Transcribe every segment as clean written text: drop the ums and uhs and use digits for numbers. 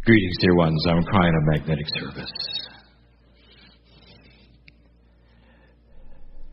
Greetings, dear ones. I'm Kryon of Magnetic Service.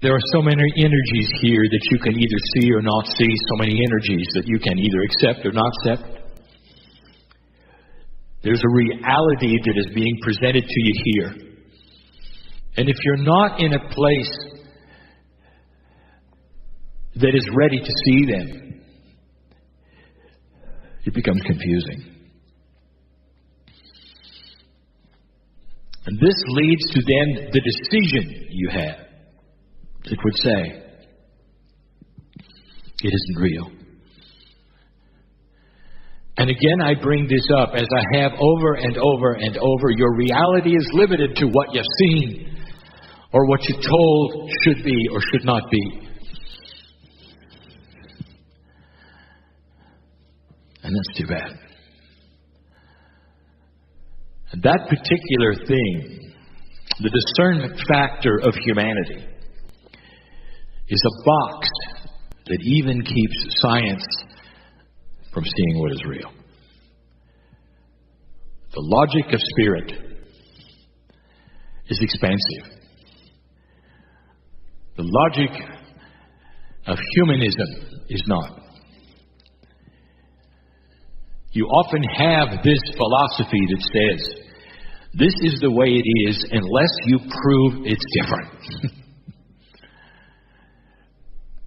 There are so many energies here that you can either see or not see, so many energies that you can either accept or not accept. There's a reality that is being presented to you here. And if you're not in a place that is ready to see them, it becomes confusing. And this leads to then the decision you have that would say, it isn't real. And again, I bring this up as I have over and over and over. Your reality is limited to what you've seen or what you're told should be or should not be. And that's too bad. And that particular thing, the discernment factor of humanity, is a box that even keeps science from seeing what is real. The logic of spirit is expansive. The logic of humanism is not. You often have this philosophy that says, this is the way it is unless you prove it's different.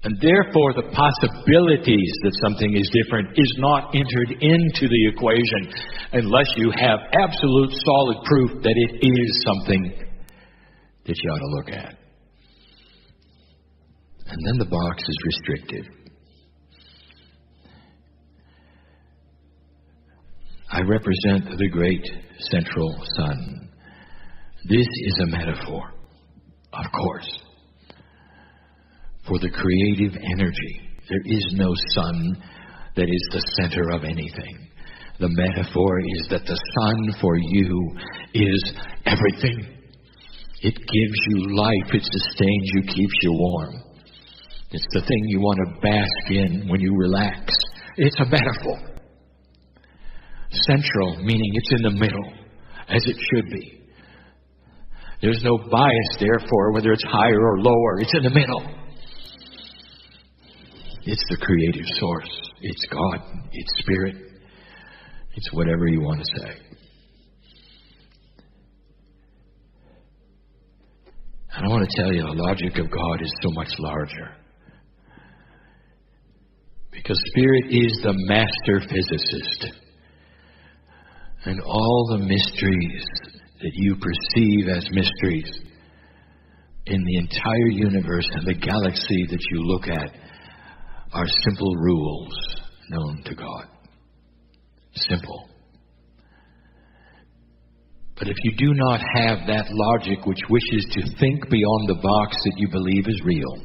And therefore, the possibilities that something is different is not entered into the equation unless you have absolute solid proof that it is something that you ought to look at. And then the box is restrictive. I represent the great central sun. This is a metaphor, of course, for the creative energy. There is no sun that is the center of anything. The metaphor is that the sun for you is everything. It gives you life. It sustains you, keeps you warm. It's the thing you want to bask in when you relax. It's a metaphor. Central, meaning it's in the middle, as it should be. There's no bias, therefore, whether it's higher or lower. It's in the middle. It's the creative source. It's God. It's Spirit. It's whatever you want to say. And I want to tell you, the logic of God is so much larger. Because Spirit is the master physicist. And all the mysteries that you perceive as mysteries in the entire universe and the galaxy that you look at are simple rules known to God. Simple. But if you do not have that logic which wishes to think beyond the box that you believe is real,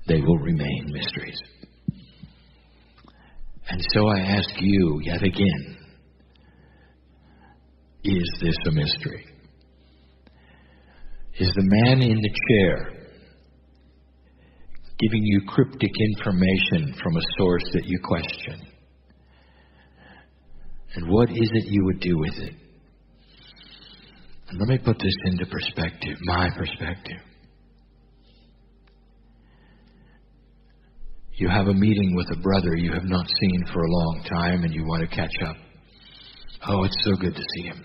they will remain mysteries. And so I ask you yet again, is this a mystery? Is the man in the chair giving you cryptic information from a source that you question? And what is it you would do with it? And let me put this into perspective, my perspective. You have a meeting with a brother you have not seen for a long time and you want to catch up. Oh, it's so good to see him.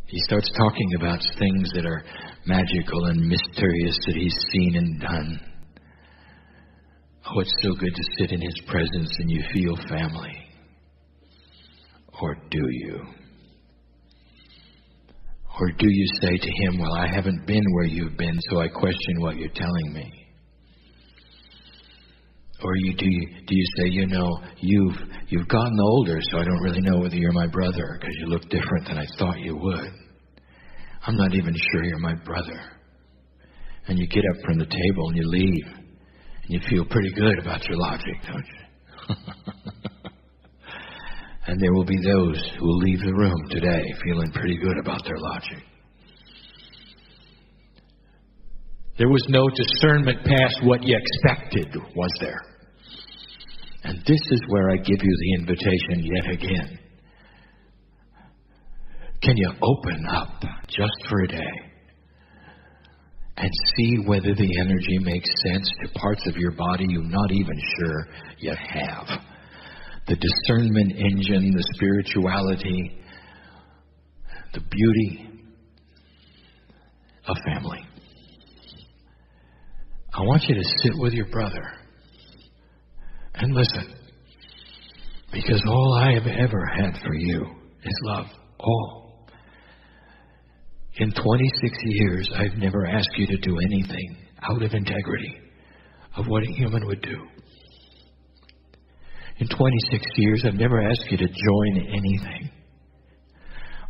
He starts talking about things that are magical and mysterious that he's seen and done. Oh, it's so good to sit in his presence and you feel family. Or do you? Or do you say to him, well, I haven't been where you've been, so I question what you're telling me? Or do you say, you know, you've gotten older, so I don't really know whether you're my brother because you look different than I thought you would. I'm not even sure you're my brother. And you get up from the table and you leave. And you feel pretty good about your logic, don't you? And there will be those who will leave the room today feeling pretty good about their logic. There was no discernment past what you expected, was there? And this is where I give you the invitation yet again. Can you open up just for a day and see whether the energy makes sense to parts of your body you're not even sure you have? The discernment engine, the spirituality, the beauty of family. I want you to sit with your brother and listen, because all I have ever had for you is love. All. In 26 years, I've never asked you to do anything out of integrity of what a human would do. In 26 years, I've never asked you to join anything.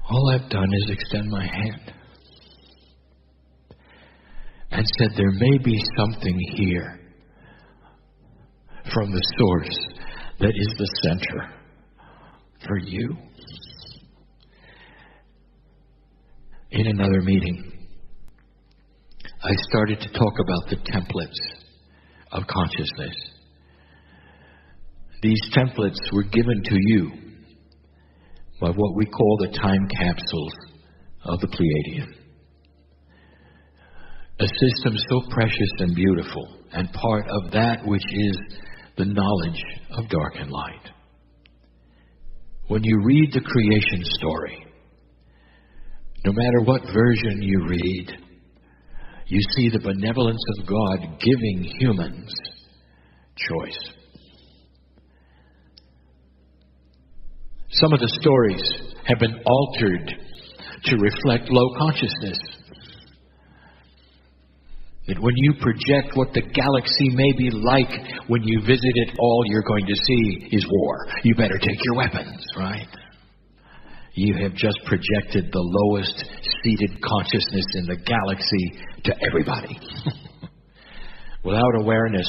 All I've done is extend my hand and said there may be something here from the source that is the center for you. In another meeting, I started to talk about the templates of consciousness. These templates were given to you by what we call the time capsules of the Pleiadian. A system so precious and beautiful, and part of that which is the knowledge of dark and light. When you read the creation story, no matter what version you read, you see the benevolence of God giving humans choice. Some of the stories have been altered to reflect low consciousness. That when you project what the galaxy may be like when you visit it, all you're going to see is war. You better take your weapons, right? You have just projected the lowest seated consciousness in the galaxy to everybody. Without awareness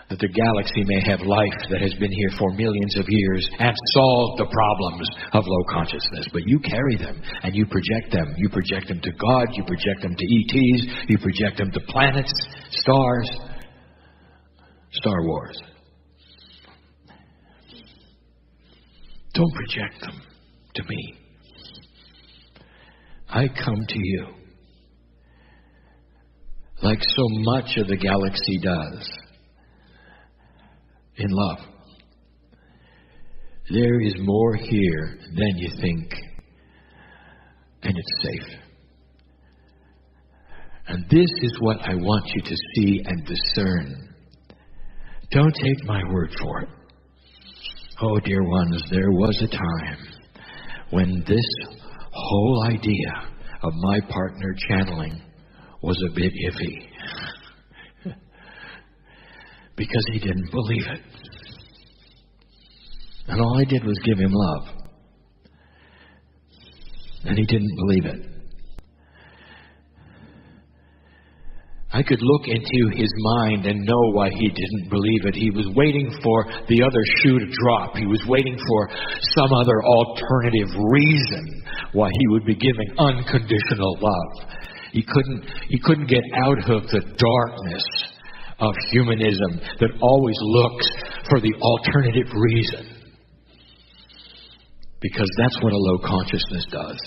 that the galaxy may have life that has been here for millions of years and solved the problems of low consciousness. But you carry them and you project them. You project them to God. You project them to ETs. You project them to planets, stars, Star Wars. Don't project them to me. I come to you like so much of the galaxy does. In love. There is more here than you think, and it's safe. And this is what I want you to see and discern. Don't take my word for it. Oh, dear ones, there was a time when this whole idea of my partner channeling was a bit iffy. Because he didn't believe it. And all I did was give him love. And he didn't believe it. I could look into his mind and know why he didn't believe it. He was waiting for the other shoe to drop. He was waiting for some other alternative reason why he would be giving unconditional love. He couldn't get out of the darkness of humanism that always looks for the alternative reason. Because that's what a low consciousness does.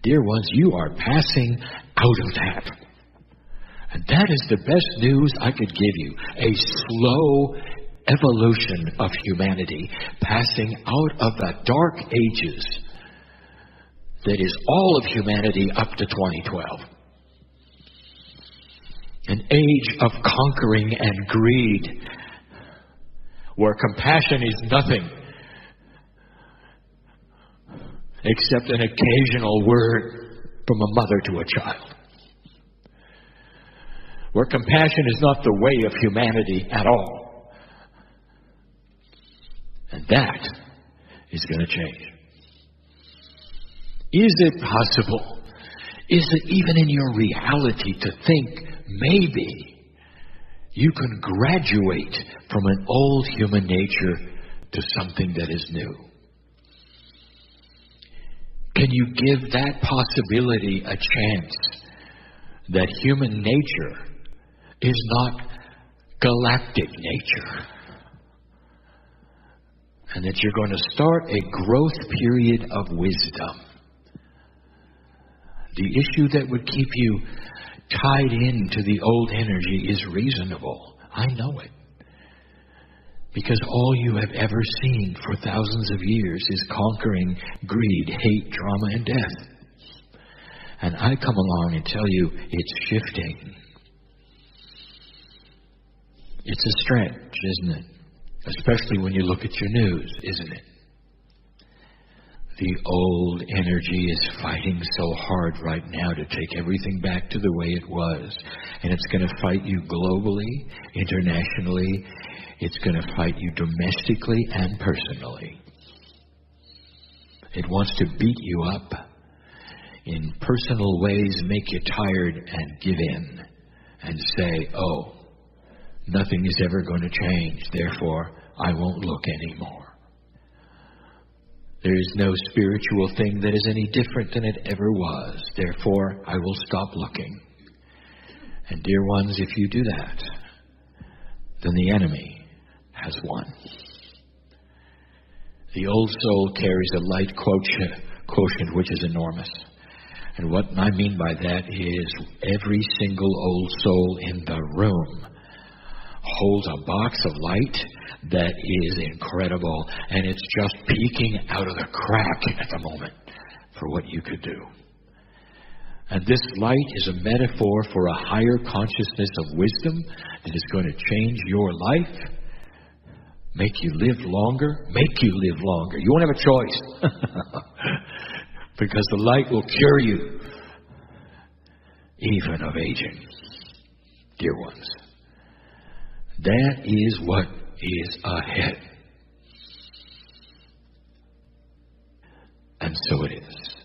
Dear ones, you are passing out of that. And that is the best news I could give you. A slow evolution of humanity passing out of the dark ages that is all of humanity up to 2012. An age of conquering and greed, where compassion is nothing except an occasional word from a mother to a child. Where compassion is not the way of humanity at all. And that is going to change. Is it possible? Is it even in your reality to think maybe you can graduate from an old human nature to something that is new? Can you give that possibility a chance that human nature is not galactic nature? And that you're going to start a growth period of wisdom The issue that would keep you tied into the old energy is reasonable. I know it. Because all you have ever seen for thousands of years is conquering greed, hate, drama, and death. And I come along and tell you it's shifting. It's a stretch, isn't it? Especially when you look at your news, isn't it? The old energy is fighting so hard right now to take everything back to the way it was. And it's going to fight you globally, internationally. It's going to fight you domestically and personally. It wants to beat you up in personal ways, make you tired and give in and say, oh, nothing is ever going to change, therefore I won't look anymore. There is no spiritual thing that is any different than it ever was, therefore I will stop looking. And dear ones, if you do that, then the enemy has won. The old soul carries a light quotient which is enormous. And what I mean by that is every single old soul in the room holds a box of light that is incredible, and it's just peeking out of the crack at the moment for what you could do. And this light is a metaphor for a higher consciousness of wisdom that is going to change your life, make you live longer. You won't have a choice. Because the light will cure you, even of aging. Dear ones, that is what is ahead. And so it is.